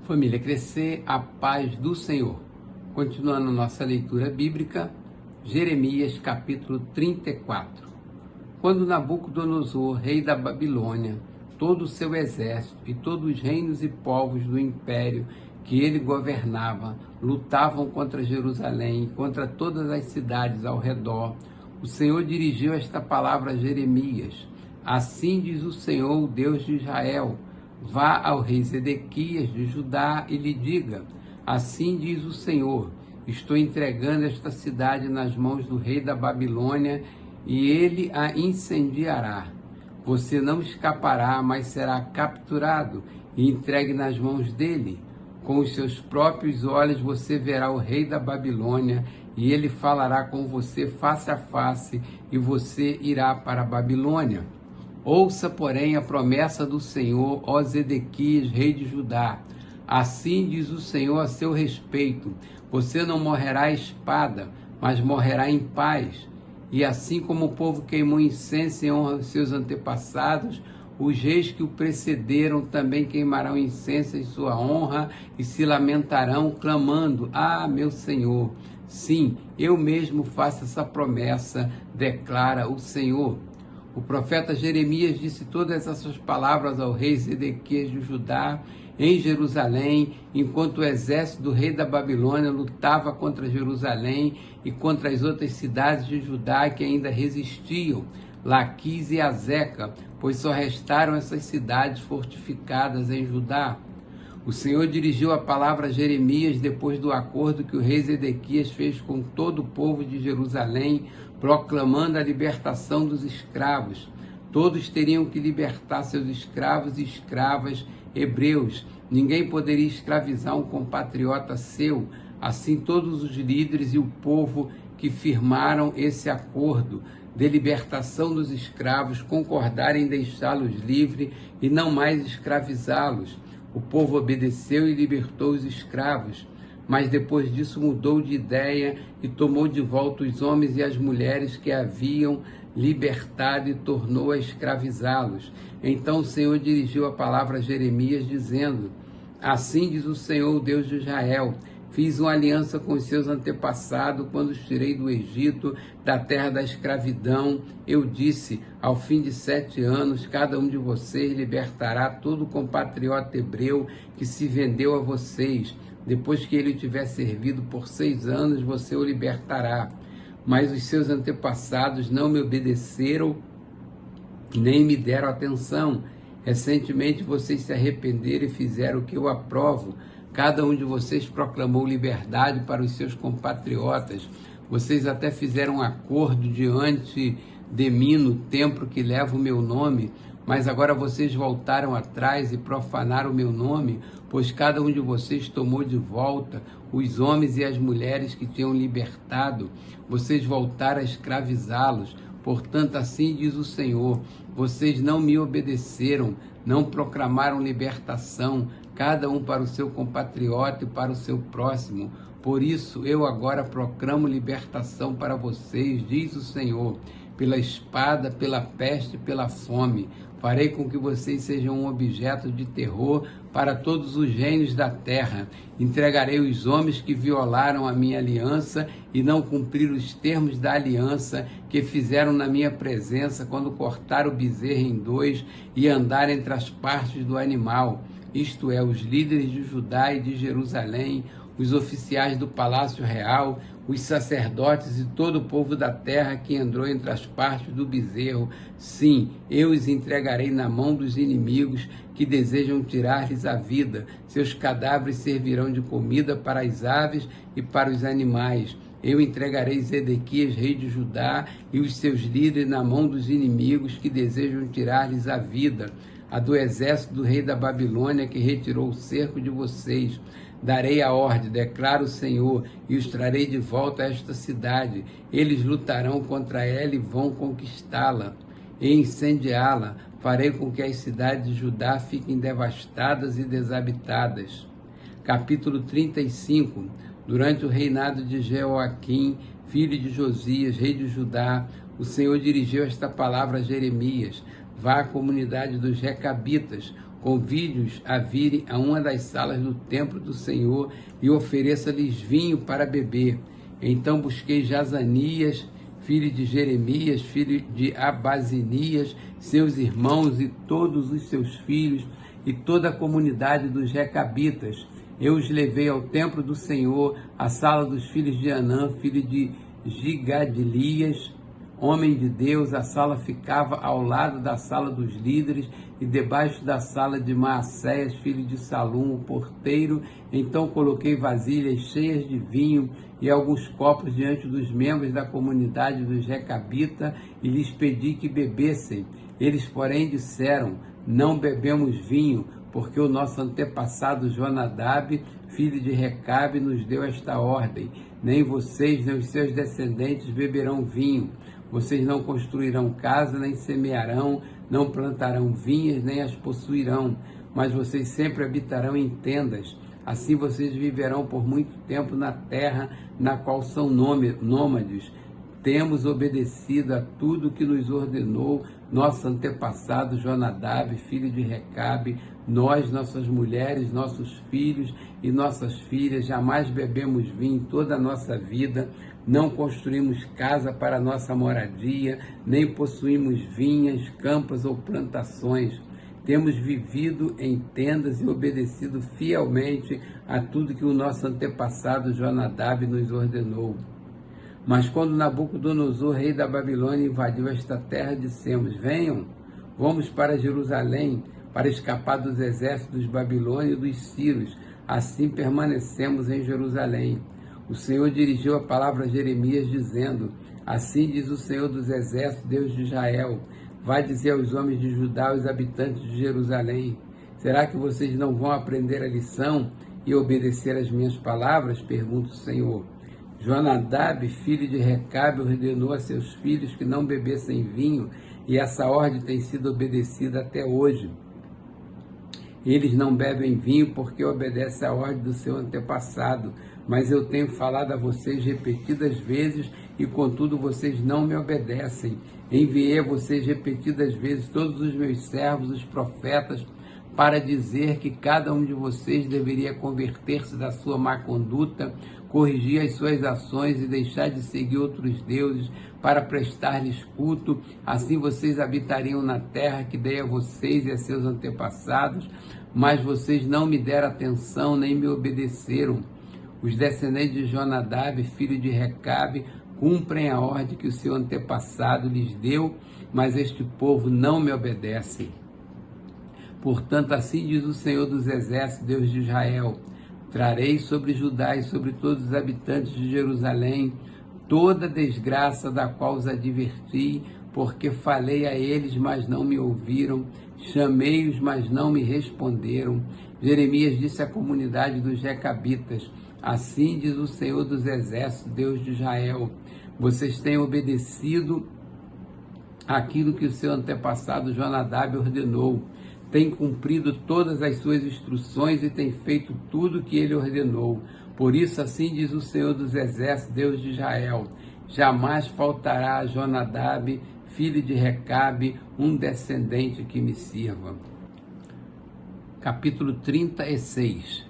Família Crescer, a paz do Senhor. Continuando nossa leitura bíblica, Jeremias capítulo 34. Quando Nabucodonosor, rei da Babilônia, todo o seu exército e todos os reinos e povos do império que ele governava, lutavam contra Jerusalém e contra todas as cidades ao redor, o Senhor dirigiu esta palavra a Jeremias. Assim diz o Senhor, o Deus de Israel: vá ao rei Zedequias de Judá e lhe diga: assim diz o Senhor, estou entregando esta cidade nas mãos do rei da Babilônia e ele a incendiará. Você não escapará, mas será capturado e entregue nas mãos dele. Com os seus próprios olhos você verá o rei da Babilônia e ele falará com você face a face e você irá para a Babilônia. Ouça, porém, a promessa do Senhor, ó Zedequias, rei de Judá. Assim diz o Senhor a seu respeito: você não morrerá à espada, mas morrerá em paz. E assim como o povo queimou incenso em honra aos seus antepassados, os reis que o precederam também queimarão incenso em sua honra e se lamentarão, clamando: ah, meu Senhor! Sim, eu mesmo faço essa promessa, declara o Senhor. O profeta Jeremias disse todas essas palavras ao rei Zedequias de Judá, em Jerusalém, enquanto o exército do rei da Babilônia lutava contra Jerusalém e contra as outras cidades de Judá que ainda resistiam, Laquis e Azeca, pois só restaram essas cidades fortificadas em Judá. O Senhor dirigiu a palavra a Jeremias depois do acordo que o rei Zedequias fez com todo o povo de Jerusalém, proclamando a libertação dos escravos. Todos teriam que libertar seus escravos e escravas hebreus. Ninguém poderia escravizar um compatriota seu. Assim, todos os líderes e o povo que firmaram esse acordo de libertação dos escravos concordaram em deixá-los livres e não mais escravizá-los. O povo obedeceu e libertou os escravos, mas depois disso mudou de ideia e tomou de volta os homens e as mulheres que haviam libertado e tornou a escravizá-los. Então o Senhor dirigiu a palavra a Jeremias, dizendo: assim diz o Senhor, o Deus de Israel: fiz uma aliança com os seus antepassados quando os tirei do Egito, da terra da escravidão. Eu disse: ao fim de 7 anos, cada um de vocês libertará todo compatriota hebreu que se vendeu a vocês. Depois que ele tiver servido por 6 anos, você o libertará. Mas os seus antepassados não me obedeceram, nem me deram atenção. Recentemente vocês se arrependeram e fizeram o que eu aprovo. Cada um de vocês proclamou liberdade para os seus compatriotas. Vocês até fizeram um acordo diante de mim no templo que leva o meu nome, mas agora vocês voltaram atrás e profanaram o meu nome, pois cada um de vocês tomou de volta os homens e as mulheres que tinham libertado. Vocês voltaram a escravizá-los. Portanto, assim diz o Senhor: vocês não me obedeceram, não proclamaram libertação, cada um para o seu compatriota e para o seu próximo. Por isso, eu agora proclamo libertação para vocês, diz o Senhor, pela espada, pela peste e pela fome. Farei com que vocês sejam um objeto de terror para todos os reinos da terra. Entregarei os homens que violaram a minha aliança e não cumpriram os termos da aliança que fizeram na minha presença quando cortaram o bezerro em 2 e andaram entre as partes do animal. Isto é, os líderes de Judá e de Jerusalém, os oficiais do palácio real, os sacerdotes e todo o povo da terra que entrou entre as partes do bezerro. Sim, eu os entregarei na mão dos inimigos que desejam tirar-lhes a vida. Seus cadáveres servirão de comida para as aves e para os animais. Eu entregarei Zedequias, rei de Judá, e os seus líderes na mão dos inimigos que desejam tirar-lhes a vida, a do exército do rei da Babilônia que retirou o cerco de vocês. Darei a ordem, declara o Senhor, e os trarei de volta a esta cidade. Eles lutarão contra ela e vão conquistá-la e incendiá-la. Farei com que as cidades de Judá fiquem devastadas e desabitadas. Capítulo 35. Durante o reinado de Jeoaquim, filho de Josias, rei de Judá, o Senhor dirigiu esta palavra a Jeremias: vá à comunidade dos Recabitas, convide-os a virem a uma das salas do templo do Senhor e ofereça-lhes vinho para beber. Então busquei Jazanias, filho de Jeremias, filho de Abazinias, seus irmãos e todos os seus filhos, e toda a comunidade dos Recabitas. Eu os levei ao templo do Senhor, à sala dos filhos de Anã, filho de Gigadilias, homem de Deus. A sala ficava ao lado da sala dos líderes e debaixo da sala de Maacéias, filho de Salum, o porteiro. Então coloquei vasilhas cheias de vinho e alguns copos diante dos membros da comunidade dos Recabitas e lhes pedi que bebessem. Eles, porém, disseram: não bebemos vinho, porque o nosso antepassado Jonadab, filho de Recabe, nos deu esta ordem: nem vocês, nem os seus descendentes beberão vinho. Vocês não construirão casa, nem semearão, não plantarão vinhas, nem as possuirão, mas vocês sempre habitarão em tendas. Assim vocês viverão por muito tempo na terra na qual são nômades. Temos obedecido a tudo que nos ordenou nosso antepassado Jonadab, filho de Recabe. Nós, nossas mulheres, nossos filhos e nossas filhas, jamais bebemos vinho toda a nossa vida, não construímos casa para nossa moradia, nem possuímos vinhas, campas ou plantações. Temos vivido em tendas e obedecido fielmente a tudo que o nosso antepassado Jonadab nos ordenou. Mas quando Nabucodonosor, rei da Babilônia, invadiu esta terra, dissemos: venham, vamos para Jerusalém, para escapar dos exércitos dos babilônios e dos sírios. Assim permanecemos em Jerusalém. O Senhor dirigiu a palavra a Jeremias, dizendo: assim diz o Senhor dos exércitos, Deus de Israel: vai dizer aos homens de Judá, aos habitantes de Jerusalém: será que vocês não vão aprender a lição e obedecer às minhas palavras? Pergunta o Senhor. Jonadab, filho de Recabe, ordenou a seus filhos que não bebessem vinho, e essa ordem tem sido obedecida até hoje. Eles não bebem vinho porque obedecem à ordem do seu antepassado, mas eu tenho falado a vocês repetidas vezes e contudo vocês não me obedecem. Enviei a vocês repetidas vezes todos os meus servos, os profetas, para dizer que cada um de vocês deveria converter-se da sua má conduta, corrigir as suas ações e deixar de seguir outros deuses para prestar-lhes culto. Assim vocês habitariam na terra que dei a vocês e a seus antepassados, mas vocês não me deram atenção nem me obedeceram. Os descendentes de Jonadab, filho de Recabe, cumprem a ordem que o seu antepassado lhes deu, mas este povo não me obedece. Portanto, assim diz o Senhor dos exércitos, Deus de Israel: trarei sobre Judá e sobre todos os habitantes de Jerusalém toda a desgraça da qual os adverti, porque falei a eles, mas não me ouviram, chamei-os, mas não me responderam. Jeremias disse à comunidade dos Recabitas: assim diz o Senhor dos exércitos, Deus de Israel: vocês têm obedecido aquilo que o seu antepassado Jonadab ordenou, tem cumprido todas as suas instruções e tem feito tudo o que ele ordenou. Por isso, assim diz o Senhor dos exércitos, Deus de Israel: jamais faltará a Jonadab, filho de Recabe, um descendente que me sirva. Capítulo 36.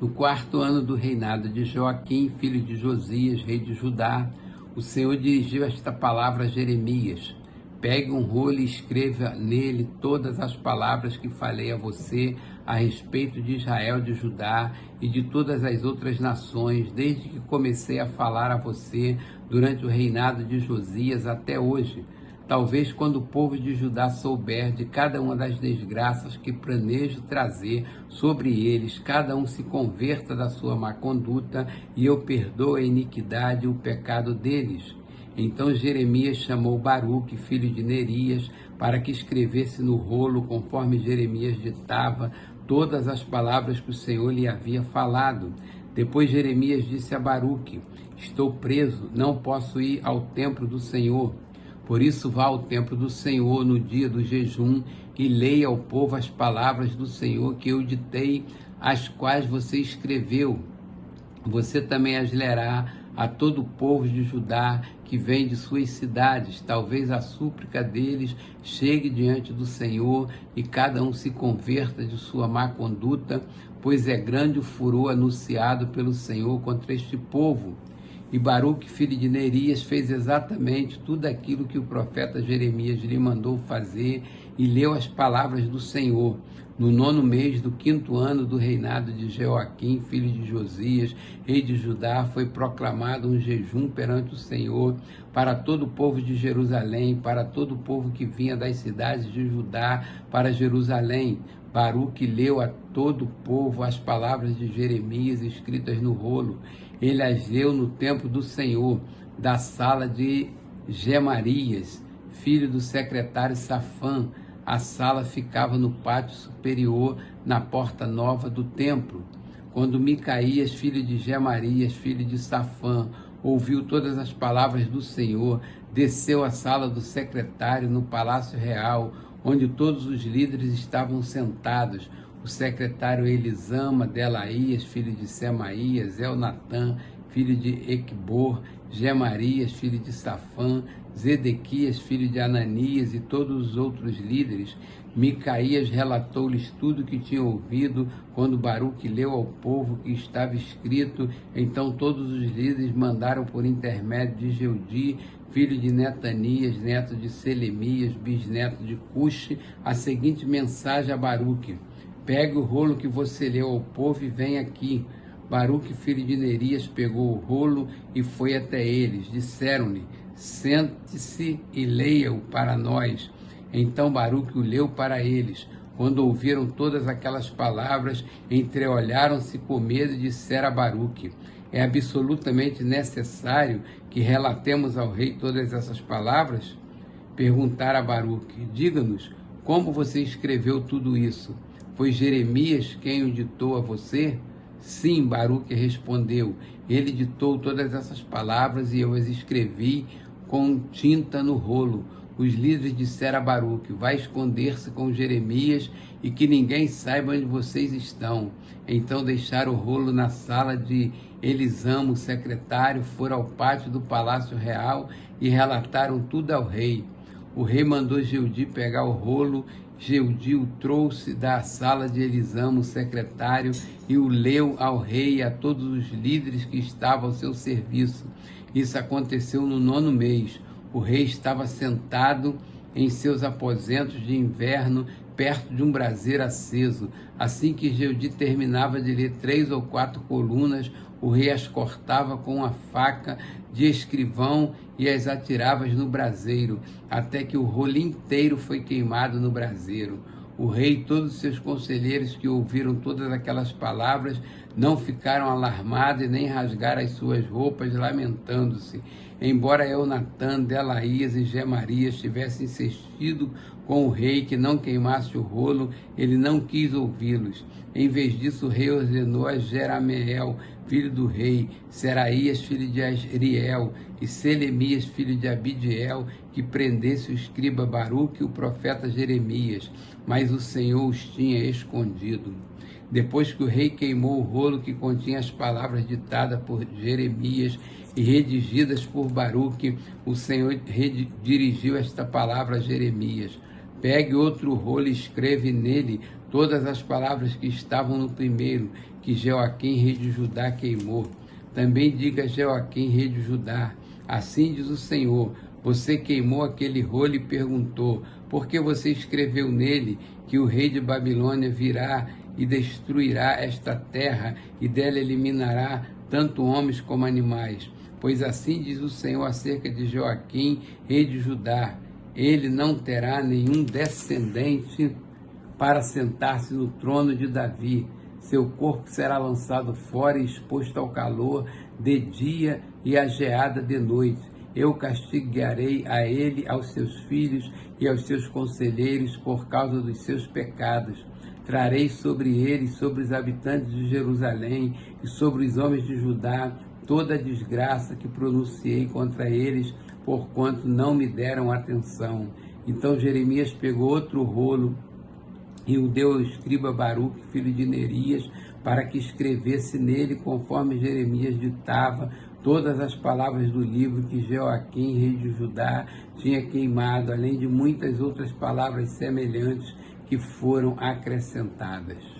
No 4º ano do reinado de Joaquim, filho de Josias, rei de Judá, o Senhor dirigiu esta palavra a Jeremias: pegue um rolo e escreva nele todas as palavras que falei a você a respeito de Israel, de Judá e de todas as outras nações, desde que comecei a falar a você durante o reinado de Josias até hoje. Talvez quando o povo de Judá souber de cada uma das desgraças que planejo trazer sobre eles, cada um se converta da sua má conduta e eu perdoo a iniquidade e o pecado deles. Então Jeremias chamou Baruque, filho de Nerias, para que escrevesse no rolo, conforme Jeremias ditava, todas as palavras que o Senhor lhe havia falado. Depois Jeremias disse a Baruque: estou preso, não posso ir ao templo do Senhor. Por isso vá ao templo do Senhor no dia do jejum e leia ao povo as palavras do Senhor que eu ditei, as quais você escreveu. Você também as lerá a todo o povo de Judá que vem de suas cidades. Talvez a súplica deles chegue diante do Senhor e cada um se converta de sua má conduta, pois é grande o furor anunciado pelo Senhor contra este povo. E Baruque, filho de Nerias, fez exatamente tudo aquilo que o profeta Jeremias lhe mandou fazer e leu as palavras do Senhor. No 9º mês do 5º ano do reinado de Jeoaquim, filho de Josias, rei de Judá, foi proclamado um jejum perante o Senhor para todo o povo de Jerusalém, para todo o povo que vinha das cidades de Judá para Jerusalém. Baruque leu a todo o povo as palavras de Jeremias escritas no rolo. Ele as leu no templo do Senhor, da sala de Gemarias, filho do secretário Safã. A sala ficava no pátio superior, na porta nova do templo. Quando Micaías, filho de Gemarias, filho de Safã, ouviu todas as palavras do Senhor, desceu à sala do secretário no palácio real, onde todos os líderes estavam sentados. O secretário Elisama, Delaías, filho de Semaías, Elnatã, filho de Equibor, Gemarias, filho de Safã, Zedequias, filho de Ananias e todos os outros líderes. Micaías relatou-lhes tudo o que tinha ouvido quando Baruque leu ao povo que estava escrito. Então todos os líderes mandaram por intermédio de Jeudi, filho de Netanias, neto de Selemias, bisneto de Cuxi, a seguinte mensagem a Baruque: pegue o rolo que você leu ao povo e vem aqui. Baruque, filho de Nerias, pegou o rolo e foi até eles. Disseram-lhe: sente-se e leia-o para nós. Então Baruque o leu para eles. Quando ouviram todas aquelas palavras, entreolharam-se com medo e disseram a Baruque: é absolutamente necessário que relatemos ao rei todas essas palavras? Perguntaram a Baruque: diga-nos, como você escreveu tudo isso? Foi Jeremias quem o ditou a você? Sim, Baruque respondeu. Ele ditou todas essas palavras e eu as escrevi com tinta no rolo. Os líderes disseram a Baruque: vai esconder-se com Jeremias e que ninguém saiba onde vocês estão. Então deixaram o rolo na sala de Elisama, o secretário, foram ao pátio do palácio real e relataram tudo ao rei. O rei mandou Jeudi pegar o rolo. Jeudi o trouxe da sala de Elisama, o secretário, e o leu ao rei e a todos os líderes que estavam ao seu serviço. Isso aconteceu no 9º mês. O rei estava sentado em seus aposentos de inverno, perto de um braseiro aceso. Assim que Jeudi terminava de ler 3 ou 4 colunas, o rei as cortava com uma faca de escrivão e as atirava no braseiro, até que o rolo inteiro foi queimado no braseiro. O rei e todos os seus conselheiros que ouviram todas aquelas palavras não ficaram alarmados e nem rasgaram as suas roupas, lamentando-se. Embora Elnatã, Delaías e Gemarias tivessem insistido com o rei que não queimasse o rolo, ele não quis ouvi-los. Em vez disso, o rei ordenou a Jerameel, filho do rei, Seraías, filho de Azriel, e Selemias, filho de Abidiel, que prendesse o escriba Baruque e o profeta Jeremias, mas o Senhor os tinha escondido. Depois que o rei queimou o rolo que continha as palavras ditadas por Jeremias e redigidas por Baruque, o Senhor dirigiu esta palavra a Jeremias: pegue outro rolo e escreve nele todas as palavras que estavam no primeiro, que Jeoaquim, rei de Judá, queimou. Também diga a Jeoaquim, rei de Judá: assim diz o Senhor, você queimou aquele rolo e perguntou: por que você escreveu nele que o rei de Babilônia virá e destruirá esta terra e dela eliminará tanto homens como animais? Pois assim diz o Senhor acerca de Jeoaquim, rei de Judá: ele não terá nenhum descendente para sentar-se no trono de Davi. Seu corpo será lançado fora e exposto ao calor de dia e à geada de noite. Eu castigarei a ele, aos seus filhos e aos seus conselheiros por causa dos seus pecados. Trarei sobre ele, sobre os habitantes de Jerusalém e sobre os homens de Judá, toda a desgraça que pronunciei contra eles, porquanto não me deram atenção. Então Jeremias pegou outro rolo e o deu ao escriba Baruque, filho de Nerias, para que escrevesse nele conforme Jeremias ditava todas as palavras do livro que Jeoaquim, rei de Judá, tinha queimado, além de muitas outras palavras semelhantes que foram acrescentadas.